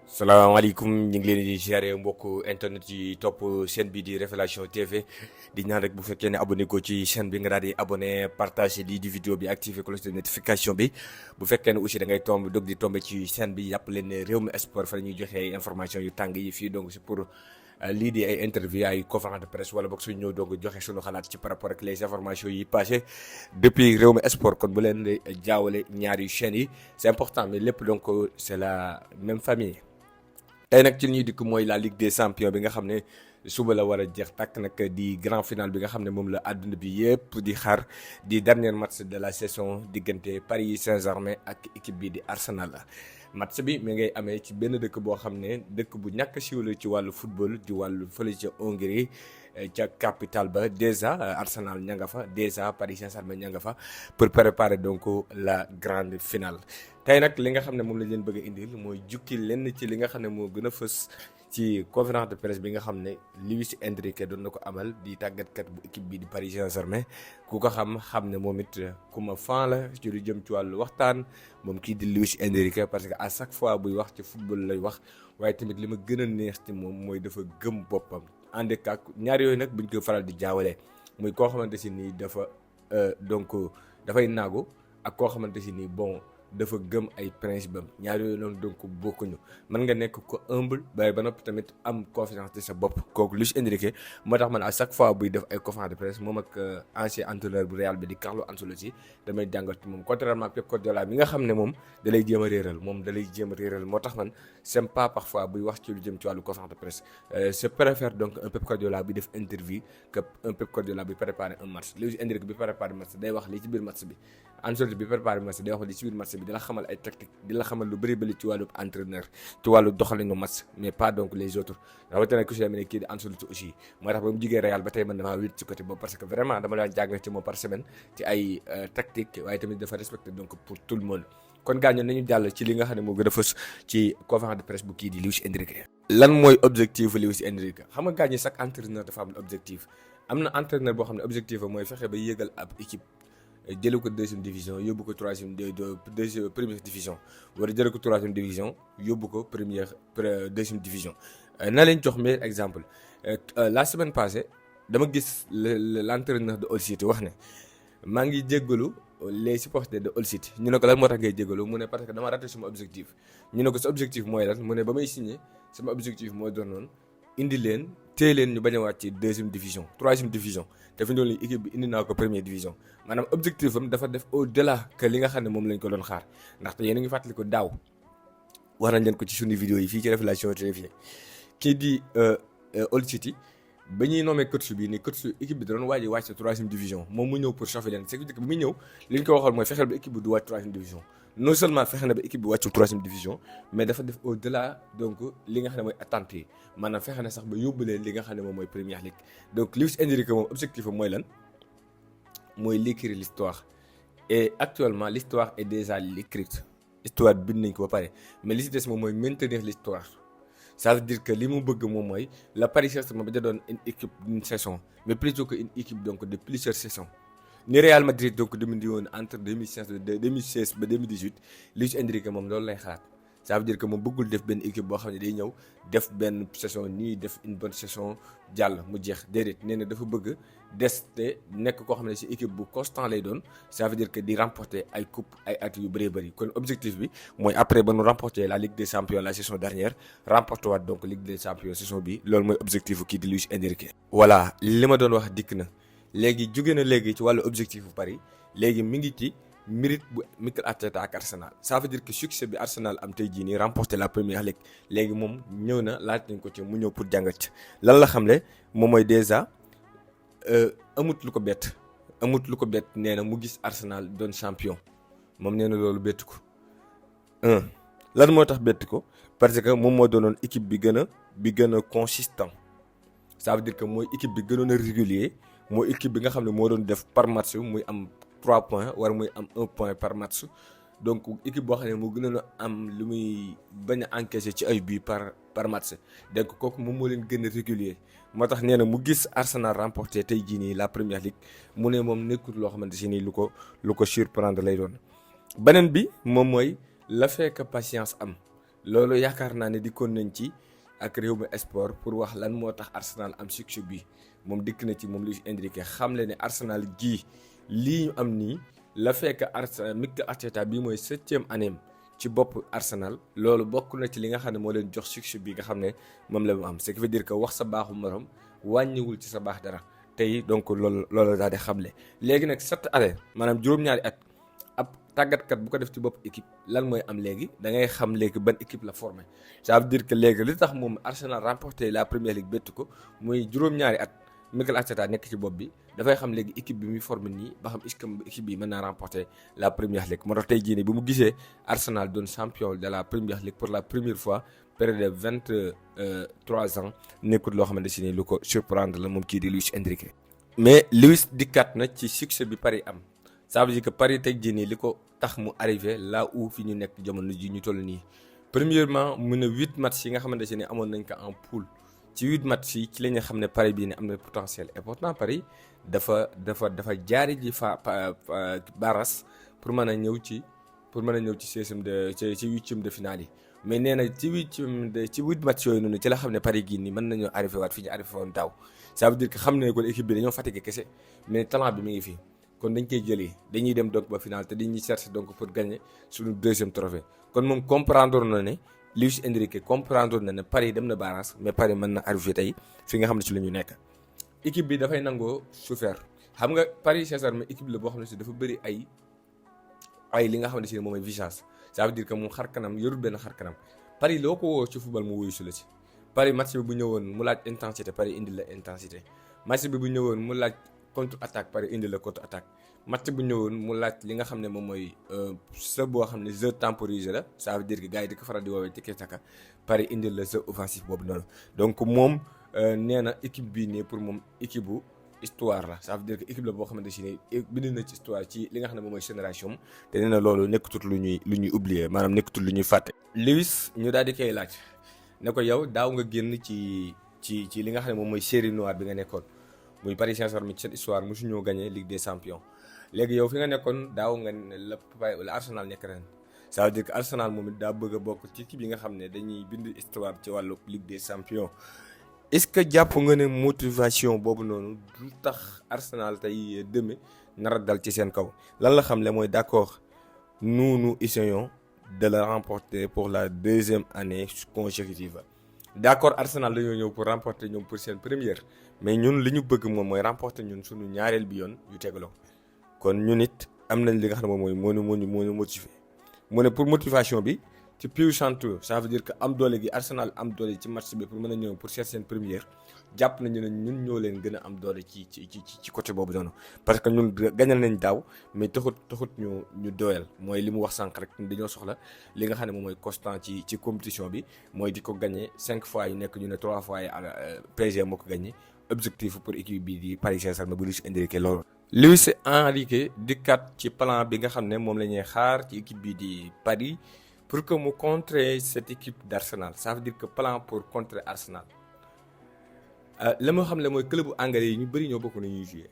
salaamaaleykum ñu ngi leen di ziare mbokk internet yi topp chaîne bi di Révélation TV di ñaan rek bu fekkee ne abonné ko ci chaîne bi nga daal di abonné partagé lii di vidéo bi activé cloche de notification bi bu fekkee ne aussi da ngay tomb dog di tombé ci chaîne bi yàpp leen ne Rewmi Sport fa la ñuy joxe ay information yu tàng yi fii donc c'est pour lii di ay interview ay conférence de presse wala boog suñu ñëw donc joxe suñu xalaat ci par rapport ak les informations yi passé depuis Rewmi Sport kon bu leen di jaawale ñaari chaînes yi c'est important mais lépp donc c'est la même famille. tey nag ci li ñuy dikk mooy la Ligue des Champions bi nga xam ne suba la war a jeex tàkk nag di grand final bi nga xam ne moom la àdduna bi yëpp di xaar di dernier match de la saison diggante Paris Saint-Germain ak équipe bi di Arsenal la match bi mi ngay amee ci benn dëkk boo xam ne dëkk bu ñàkk siiw la ci wàllu football di wàllu fële ca Hongrie ca capitale ba déjà Arsenal ña nga fa déjà Paris Saint-Germain ña nga fa pour préparer donc la grande finale. tey nag li nga xam ne moom lañ leen bëgg a indil mooy jukki lenn ci li nga xam ne moo gën a fës ci conférence de presse bi nga xam ne Luis Enrique doon na ko amal di tàggatkat bu équipe bi di Paris Saint-Germain ku ko xam ne moom it ku ma fan la ci lu jëm ci wàllu waxtaan moom kii di Luis Enrique parce que à chaque fois buy wax ci football lay wax waaye tamit li ma gën a neex ci moom mooy dafa gëm boppam ànd ak ñaar yooyu nag buñ ko faral di jaawale muy koo xamante si nii dafa donc dafay naagu ak koo xamante si nii bon dafa gëm ay principe am ñaar yooyu noonu donc bokkuñu mën nga nekk ko humble ba noppi tamit am confiance de sa bopp kooku Luis Enrique moo tax man à chaque fois buy def ay conférence de presse moom ak ancien entraîneur bu Real bi di Carlo Ancelotti damay jàngat ci moom contrairement ak Pep Guardiola mi nga xam ne moom da lay jéem a réeral moo tax man j'aime pas parfois buy wax ci lu jëm ci wàllu conférence de presse je préfère donc un Pep Guardiola bi def interview que un Pep Guardiola bi préparer un match Luis Enrique bi préparer match day wax lii ci biir match bi Ancelotti bi préparer match day wax lii ci biir match bi di la xamal ay tactique di la xamal lu bëri ci wàllu entraîneur ci wàllu doxalinu match mais pas donc les autres rawatina ku si demee ne kii di Ancelotti aussi moo tax ba mu jigee Real ba tey man damaa wét ci côté boobu parce que vraiment dama daan jàng ci moom par semaine ci ay tactique waaye tamit dafa respecté donc pour tout le monde kon gaañoon nañu jàll ci li nga xam ne moo gën a fës ci conférence de presse bu kii di Luis Enrique. lan mooy objectif Luis Enrique xam nga gaañi chaque entraîneur dafa am objectif am na entraîneur boo xam ne objectif am mooy fexe ba yéegal ab équipe jëlee ko deuxième division yóbbu ko première division wala jëlee ko troisième division yóbbu ko deuxième division. na leen jox meilleur exemple la semaine passée dama gis l'entraîneur de Hull City wax ne maa ngi jéggalu les supporters de Hull City ñu ne ko lan moo tax ngay jéggalu mu ne parce que dama raté sama objectif ñu ne ko sa objectif mooy lan mu ne ba may signé sama objectif mooy doon noonu indi leen téye leen ñu bañ a wàcc ci deuxième division troisième division te fi ñu doon équipe bi indi naa ko première division maanaam objectif am dafa def au delà que li nga xam ne moom lañ ko doon xaar ndaxte yéen a ngi fàttali ko daaw wax nañ leen ko ci suñu vidéo yi fii ci Révélation TV kii di Hull City ba ñuy nommé coach bi ni coach équipe bi da doon waaj a wàcc troisième division moom mu ñëw pour chauffer leen c'est que bi muy ñëw li ñu ko waxoon mooy fexeel ba équipe bi du wàcc troisième division non seulement fexe na ba équipe bi wàccul troisième division mais dafa def au delà donc li nga xam ne mooy attente yi maanaam fexe na sax ba yóbbu leen li nga xam ne moom mooy première ligue donc Luis Enrique moom objectif am mooy lan mooy l'écrire l'histoire et actuellement l'histoire est déjà écrite histoire bind nañ ko ba pare mais li ci des moom mooy maintenir l'histoire ça veut dire que li mu bëgg moom mooy la Paris Saint-Germain ba da doon une équipe d'une saison mais plutôt que une équipe donc de plusieurs saisons ni Real Madrid donc demandi woon entre 2016 ba 2018 Luis Enrique moom loolu lay xalaat ça veut dire que moom bëggul def benn équipe boo xam ne day ñëw def benn saison nii def une bonne saison jàll mu jeex déedéet nee na dafa bëgg des te nekk koo xam ne ci équipe bu constant lay doon ça veut dire que di remporter ay coupe ay at yu bëree bëri kon objectif bi mooy après ba nu remporter la Ligue des Champions la saison dernière remporter waat donc Ligue des Champions saison bi loolu mooy objectif bu kii di Luis Enrique. voilà li ma doon wax dikk na léegi jóge na léegi ci wàllu objectif bu Paris léegi mi ngi ci mérite bu Mikel Arteta ak Arsenal ça veut dire que succès bi Arsenal am tey jii nii remporter la première ligue léegi moom ñëw na laaj nañ ko ci mu ñëw pour jàngat lan la xamle moom mooy déjà amut lu ko bett nee na mu gis Arsenal doon champion moom nee na loolu bett ko lan moo tax bett ko parce que moom moo doonoon équipe bi gën a consistant ça veut dire que mooy équipe bi gënoon a régulier mooy équipe bi nga xam ne moo doon def par match muy am 3 points war muy am 1 point par match donc équipe boo xam ne moo gënoon a am lu muy bañ a encaisser ci ay buts par match donc kooku moom moo leen gën a régulier moo tax nee na mu gis Arsenal remporter tey jii nii la première ligue mu ne moom nekkul loo xamante si nii lu ko surprendre lay doon beneen bi moom mooy la fekk patience am loolu yaakaar naa ne dikkoon nañ ci ak Rewmi Sport pour wax lan moo tax Arsenal am succès bi moom dikk na ci moom Luis Enrique xam le ne Arsenal gii lii ñu am nii la fekk Mikel Arteta bii mooy 7e année ci bopp Arsenal loolu bokk na ci li nga xam ne moo leen jox succès bi nga xam ne moom la mu am ce qui veut dire que wax sa baaxu morom wàññiwul ci sa baax dara tey donc loolu daal di xamle. léegi nag 7 année maanaam juróom-ñaari at ab tàggatkat bu ko def ci bopp équipe lan mooy am léegi da ngay xam léegi ban équipe la formé ça veut dire que léegi li tax moom Arsenal remporté la première ligue bettu ko muy juróom-ñaari at Mikel Arteta nekk ci bopp bi dafay xam léegi équipe bi muy formé nii ba xam est-ce que équipe bi mën naa remporter la première ligue moo tax tey jii nii bi mu gisee Arsenal doon champion de la première ligue pour la première fois période de 23 ans nekkul loo xamante si ni lu ko surprendre la moom kii di Luis Enrique. mais Luis dikkaat na ci succès bi Paris am ça veut dire que Paris tey jii nii li ko tax mu arrivé là où fi ñu nekk jamono ji ñu toll nii premièrement mu ne 8 matchs yi nga xamante ne amoon nañ ko en poule ci 8 matchs yi ci la ñu xam ne Paris bii ne am na potentiel et pourtant Paris dafa jaari ji Barras pour mën a ñëw ci 16e ci 8e de finale yi mais nee na ci 8 matchs yooyu noonu ci la xam ne Paris gii nii mën nañoo arrivé waat fi ñu arrivé woon daaw ça veut dire que xam ne kon équipe bi dañoo fatigué kese mais talent bi mi ngi fii kon dañ koy jëlee dañuy dem donc ba final te dañuy chercher donc pour gagner suñu 2e trophée kon moom comprendre na ne Luis Enrique comprendre na ne Paris dem na Barras mais Paris mën na arrivé tey fi nga xam ne ci la ñu nekk. équipe bi dafay nangoo souffert xam nga Paris sincèrement équipe la boo xam ne si dafa bëri ay li nga xam ne si moom mooy vigilance ça veut dire que moom xar kanam yorul benn xar kanam Paris loo ko woo ci football mu wuyu su la ci. Paris match bi bu ñëwoon mu laaj intensité Paris indi la intensité match bi bu ñëwoon mu laaj contre attaque Paris indi la contre attaque match bu ñëwoon mu laaj li nga xam ne moom mooy jeu boo xam ne jeu temporisé la ça veut dire que gars yi di ko faral di woowee tiki taka Paris indi la jeu offensif boobu noonu donc moom nee na équipe bii nii pour moom équipe bu histoire la ça veut dire que équipe la boo xamante ne bind na ci histoire ci li nga xam ne moom mooy génération te nee na loolu nekkatul lu ñuy oublier maanaam nekkatul lu ñuy fàtte. Lewis ñu daal di koy laaj ne ko yow daaw nga génn ci li nga xam ne moom mooy série noire bi nga nekkoon muy Paris Saint-Germain ci cette histoire mosu ñoo gagné Ligue des Champions léegi yow fi nga nekkoon daaw nga la Arsenal nekk ren ça veut dire que Arsenal moom it daa bëgg a bokk ci équipe yi nga xam ne dañuy bind histoire ci wàllu Ligue des Champions est-ce que jàpp nga ne motivation boobu noonu du tax Arsenal tey demee nar a dal ci seen kaw lan la xam le mooy d'accord nous essayons de la remporter pour la 2e année consécutive d'accord Arsenal dañoo ñëw pour remporter ñoom pour seen première mais ñun li ñu bëgg moom mooy remporter ñun suñu ñaareel bi yoon yu tegaloo kon ñun it am nañ li nga xam ne moom mooy moo ñu motiver mu ne pour motivation bi ci puissante ça veut dire que am doole gi Arsenal am doole ci match bi pour mën a ñëw pour seet seen première jàpp nañu ne ñun ñoo leen gën a am doole ci côté boobu noonu parce que ñun gañal nañ daaw mais taxut ñu doyal mooy li mu wax sànq rek dañoo soxla li nga xam ne moom mooy constant ci compétition bi mooy di ko gagné 5 fois yu nekk ñu ne 3 fois yi PSG moo ko gagné objectif pour équipe bi di Paris Saint-Germain bu Luis Enrique loolu. Luis Enrique dikkaat ci plan bi nga xam ne moom la ñuy xaar ci équipe bi di Paris pour que mu contrer cette équipe d'Arsenal ça veut dire que plan pour contrer Arsenal. la moo xam ne mooy club anglais yi ñu bëri ñoo bokk nañuy jouer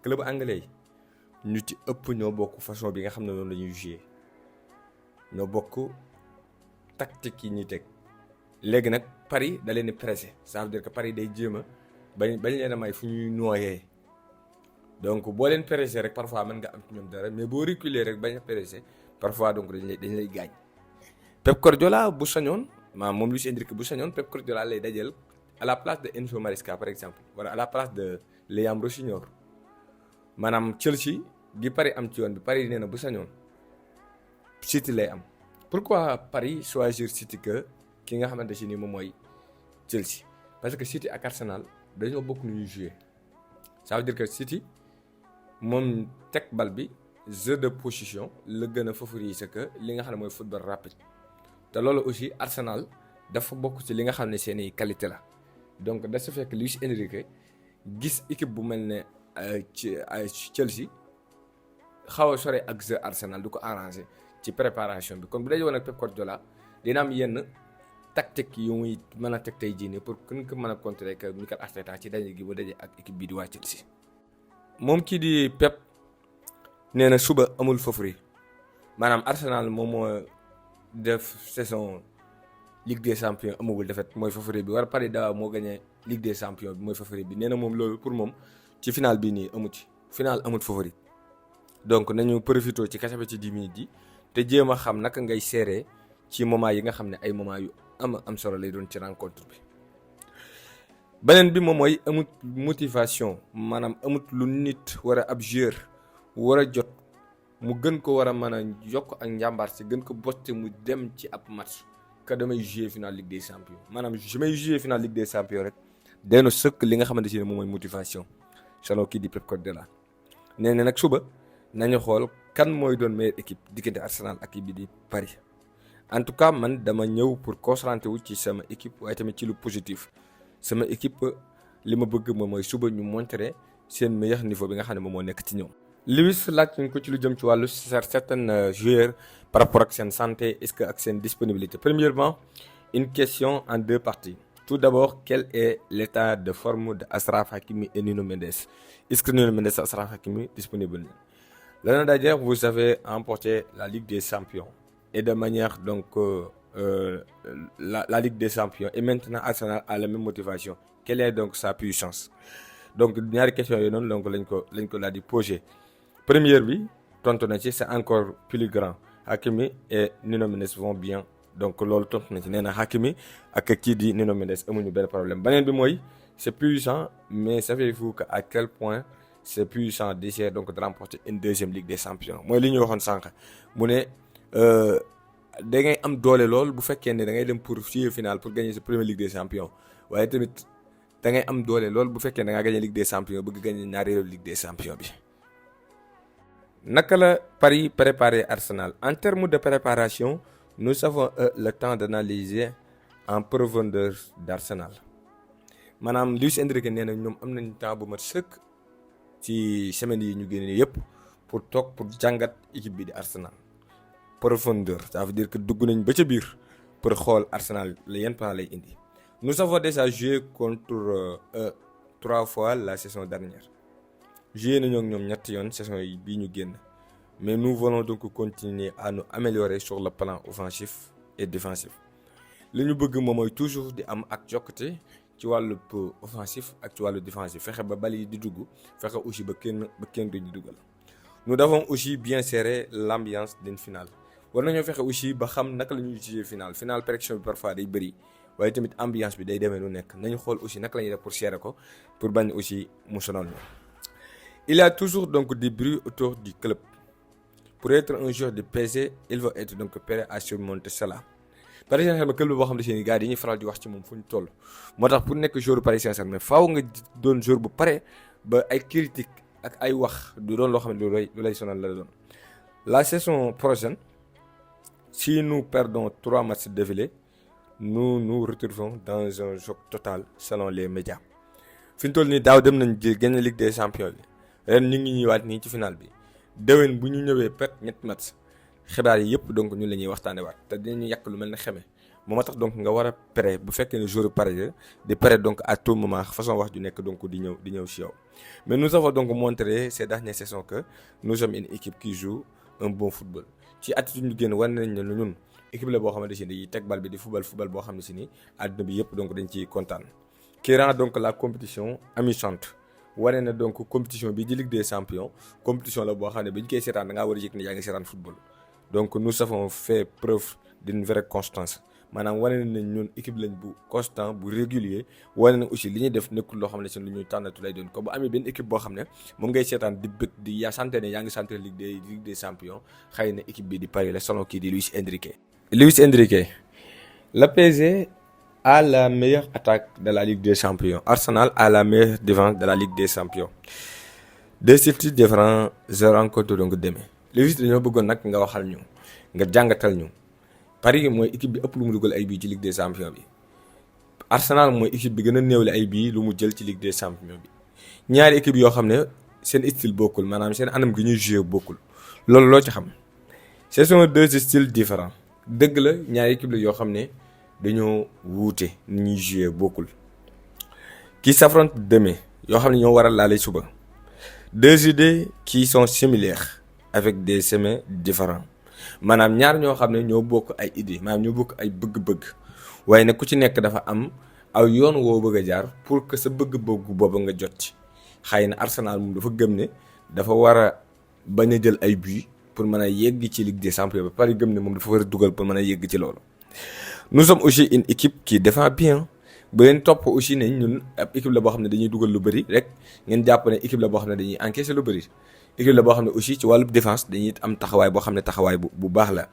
club anglais yi ñu ci ëpp ñoo bokk façon bi nga xam ne noonu la ñuy jouer ñoo bokk tactique yi ñuy teg léegi nag Paris da leen di pressé ça veut dire que Paris day jéem a bañ leen a may fu ñuy noyyee donc boo leen pressé rek parfois mën nga am ci ñoom dara mais boo reculer rek bañ a pressé parfois donc dañ lay gaañ. Pep Guardiola bu sañoon moom Luis Enrique bu sañoon Pep Guardiola lay dajal à la place de Enzo Maresca par exemple wala à la place de Liam Rossignol maanaam Chelsea gi Paris am ci yoon bi Paris nee na bu sañoon City lay am. pourquoi Paris choisir City que ki nga xamante si ni moom mooy Chelsea parce que City ak Arsenal dañoo bokk nu ñuy jouer ça veut dire que City moom teg bal bi jeu de position la gën a favoriser que li nga xam ne mooy football rapide te loolu aussi Arsenal dafa bokk ci li nga xam ne seeni qualité la. donc da su fekk Luis Enrique gis équipe bu mel ne ci Chelsea xaw a sore ak jeu Arsenal du ko arrangé ci préparation bi kon bu dee woon ak Pep Guardiola dina am yenn tactique yu muy mën a teg tey jii nii pour que ko mën a contrer que Mikel Arteta ci daje gi bu daje ak équipe bii di waa Chelsea. moom kii di Pep nee na suba amul favori maanaam Arsenal moom moo def saison Ligue des Champions amagul défaite mooy favori bi wala Paris daaw moo gagné Ligue des Champions bi mooy favori bi nee na moom loolu pour moom ci final bii nii amu ci final amut favori. donc nañu profité ci 90 minutes yi te jéem a xam naka ngay seeree ci moment yi nga xam ne ay moment yu am solo lay doon ci rencontre bi. beneen bi moom mooy amut motivation maanaam amut lu nit war a ab joueur war a jot mu gën ko war a mën a yokk ak njàmbaar si gën ko botte mu dem ci ab match que damay jouer final Ligue des Champions maanaam je may jouer final Ligue des Champions rek delloo sëkk li nga xamante ne moom mooy motivation selon kii di Pep Guardiola nee na nag suba nañu xool kan mooy doon meilleure équipe diggante Arsenal ak bi di Paris. en tout cas man dama ñëw pour concentrer wu ci sama équipe waaye tamit ci lu positif sama équipe li ma bëgg moom mooy suba ñu montrer seen meilleur niveau bi nga xam ne moom moo nekk ci ñoom. Lewis laaj nañ ko ci lu jëm ci wàllu certains joueurs par rapport ak seen santé est-ce que ak seen disponibilité. Premièrement, une question en deux parties. Tout d'abord, quel est l'état de forme de Achraf Hakimi et Nuno Mendes? Est-ce que Nuno Mendes et Achraf Hakimi disponibles? L'année dernière, vous avez remporté la Ligue des Champions et de manière donc la Ligue des Champions et maintenant Arsenal a la même motivation. Quelle est donc sa puissance? Donc ñaari question yooyu noonu donc lañ ko daal di poser. Première bi tontu na ci c'est encore plus grand Hakimi et Nuno Mendes vont bien donc loolu tontu na ci nee na Hakimi ak kii di Nuno Mendes amuñu benn problème. beneen bi mooy c'est puissant mais savez-vous que à quel point c'est puissant d'essayer donc de remporter une deuxième Ligue des Champions mooy li ñu waxoon sànq mu ne da ngay am doole lool bu fekkee ne da ngay dem pour jouer finale pour gagner sa première Ligue des Champions waaye tamit da ngay am doole lool bu fekkee da ngaa gagner Ligue des Champions bëgg gagner ñaareelu Ligue des Champions bi. Naka la Paris préparer Arsenal? En termes de préparation, nous avons le temps d'analyser en profondeur d'Arsenal. maanaam Luis Enrique nee na ñoom am nañ temps bu mat sëkk ci semaines yi ñu génne yëpp pour toog pour jàngat équipe bi di Arsenal. Profondeur, ça veut dire que dugg nañ ba ca biir pour xool Arsenal la yan plan lay indi. Nous avons déjà joué contre 3 fois la saison dernière. Joué nañoo ak ñoom ñetti yoon saison yi bii ñu génn mais nous voulons donc continuer à nous améliorer sur le plan offensif et défensif li ñu bëgg moom mooy toujours di am ak jokkute ci wàllu offensif ak ci wàllu défensif fexe ba bal yi di dugg fexe aussi ba kenn duñu dugal. Nous devons aussi bien serrer l'ambiance d'une finale war nañoo fexe aussi ba xam naka la ñuy jouer finale pression bi parfois day bëri waaye tamit ambiance bi day demee nu nekk nañu xool aussi naka la ñuy def pour serrer ko pour bañ aussi mu sonal ñu. Il y a toujours donc des bruits autour du club. Pour être un joueur de PSG, il va être donc prêt à surmonter cela. Paris Saint-Germain club boo xam ne seen i gars yi dañuy faral di wax ci moom fu ñu toll moo tax pour nekk joueur Paris Saint-Germain faaw nga doon joueur bu pare ba ay critique ak ay wax du doon loo xam ne lu lay sonal la doon. La saison prochaine, si nous perdons 3 matchs d'affilée, nous nous retrouvons dans un choc total selon les médias. Fi ñu toll nii daaw dem nañ gagner Ligue des Champions bi. ren ñu ngi ñëwaat nii ci final bi déwén bu ñu ñëwee perte ñetti match xibaar yi yëpp donc ñun la ñuy waxtaanee waat te dinañu yàq lu mel ne xeme moo tax donc nga war a pare bu fekkee ne joueur pare di pare donc à tout moment façon wax ju nekk donc di ñëw ci yow. Mais nous avons donc montré ces dernières saisons que nous sommes une équipe qui joue un bon football ci attitude ñu génn war nañ ne ñun équipe la boo xamante ne dañuy teg bal bi di football boo xam ne si ni àdduna bi yëpp donc dañ ciy kontaan. Qui rend donc la compétition amusante. wane na donc compétition bi di Ligue des Champions compétition la boo xam ne bi ñu koy seetaan da ngaa war a yëg ne yaa ngi seetaan football donc nous avons fait preuve d'une vraie constance maanaam wane nañ ñun équipe lañ bu constant bu régulier wane na aussi li ñuy def nekkul loo xam ne seen lu ñuy tànnatu lay doon ko bu amee benn équipe boo xam ne moom ngay seetaan di bëgg di yaa santé ne yaa ngi santé Ligue des Champions xëy na équipe bi di Paris la selon kii di Luis Enrique. Le PSG a la meilleure attaque de la Ligue des Champions. Arsenal a la meilleure défense de la Ligue des Champions. Deux styles différents se rencontrent donc demain. Léegi dañoo bëggoon nag nga waxal ñu nga jàngatal ñu Paris mooy équipe bi ëpp lu mu dugal ay bii ci Ligue des Champions bi. Arsenal mooy équipe bi gën a néewle ay bii lu mu jël ci Ligue des Champions bi. ñaari équipe yoo xam ne seen style bokkul maanaam seen anam gi ñuy jouer bokkul loolu loo ci xam. Ce sont deux styles différents dëgg la ñaari équipe la yoo xam ne. dañoo wuute ni ñuy jouer bokkul qui s'affrontent demain yoo xam ne ñoo war a laale suba deux idées qui sont similaires avec des chemins différents maanaam ñaar ñoo xam ne ñoo bokk ay idée maanaam ñoo bokk ay bëgg-bëgg waaye nag ku ci nekk dafa am aw yoon woo bëgg a jaar pour que sa bëgg-bëgg boobu nga jot ci. xëy na Arsenal moom dafa gëm ne dafa war a bañ a jël ay buts pour mën a yegg ci Ligue des Champions ba pare gëm ne moom dafa war a dugal pour mën a yegg ci loolu. nous sommes aussi une équipe qui défend bien bu leen topp aussi ne ñun ab équipe la boo xam ne dañuy dugal lu bëri rek ngeen jàpp ne équipe la boo xam ne dañuy encaisser lu bëri. équipe la boo xam ne aussi ci wàllu défense dañuy am taxawaay boo xam ne taxawaay bu baax la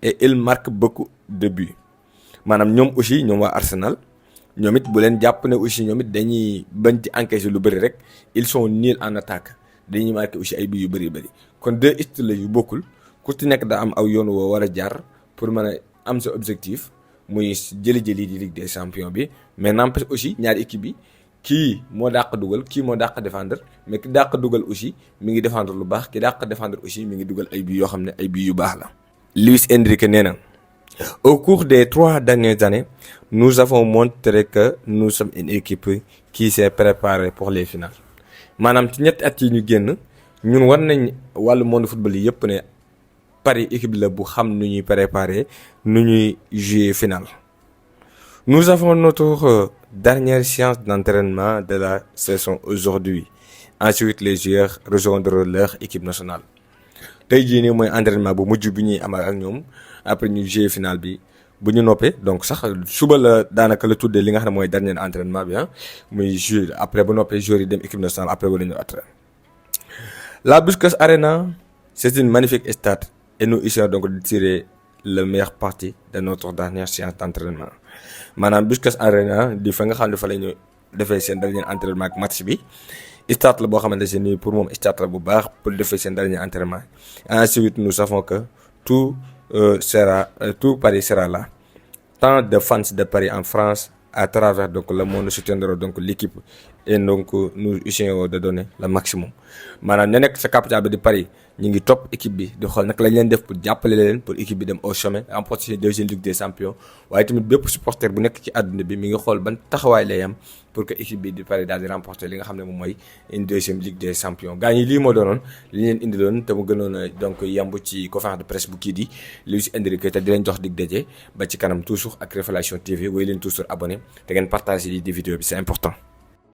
et il marque beaucoup de buts maanaam ñoom aussi ñoom waa Arsenal ñoom it bu leen jàpp ne aussi ñoom it dañuy bañ ci encaisser lu bëri rek ils sont nuls en attaque dañuy marqué aussi ay buts yu bëri kon deux styles la yu bokkul ku ci nekk daa am aw yoon woo war a jaar pour mën a am sa objectif muy jëli di Ligue des Champions bi mais n'empêche aussi ñaari équipe bi kii moo dàq dugal kii moo dàq défendre mais ki dàq dugal aussi mi ngi défendre lu baax ki dàq défendre aussi mi ngi dugal ay buts yoo xam ne ay buts yu baax la. Luis Enrique nee na au cours des 3 dernières années nous avons montré que nous sommes une équipe qui s'est préparée pour les finales maanaam ci ñetti at yi ñu génn ñun war nañ wàllu monde football yi yëpp ne Paris équipe la bu xam nu ñuy préparer nu ñuy jouer finale. Nous avons notre dernière séance d'entraînement de la saison aujourd'hui. Ensuite, les joueurs rejoindront leur équipe nationale. tey jii nii mooy entraînement bu mujj bi ñuy amal ak ñoom après ñu jouer finale bi bu ñu noppee donc sax suba la daanaka la tuddee li nga xam ne mooy dernier entraînement bi muy jouer après bu noppee joueurs yi dem équipe nationale après wala ñu entraîner. La Puskas Arena, c'est une magnifique stade et nous essayons donc de tirer le meilleur parti de notre dernière séance d'entraînement. maanaam Puskas Arena di fa nga xam ne fa la ñu defee seen dernier entraînement ak match bi stade la boo xamante ne nii pour moom stade la bu baax pour defee seen dernier entraînement. Ensuite nous savons que tout Paris sera là. Tant de fans de Paris en France à travers donc le monde soutiendront donc l'équipe et donc nous essayons de donner le maximum maanaam ña nekk sa capitale bi di Paris ñu ngi topp équipe bi di xool naka lañ leen def pour jàppale leen pour équipe bi dem au sommet remporter deuxième Ligue des Champions waaye tamit bépp supporter bu nekk ci àdduna bi mi ngi xool ban taxawaay lay am pour que équipe bi di Paris daal di remporter li nga xam ne moom mooy une deuxième Ligue des Champions. gaa ñi lii moo doonoon li leen indiloon te mu gënoon a donc yemb ci conférence de presse bu kii di Luis Enrique te di leen jox dig daje ba ci kanam toujours ak Révélation TV woy leen toujours abonné te ngeen partager lii di vidéo bi c'est important.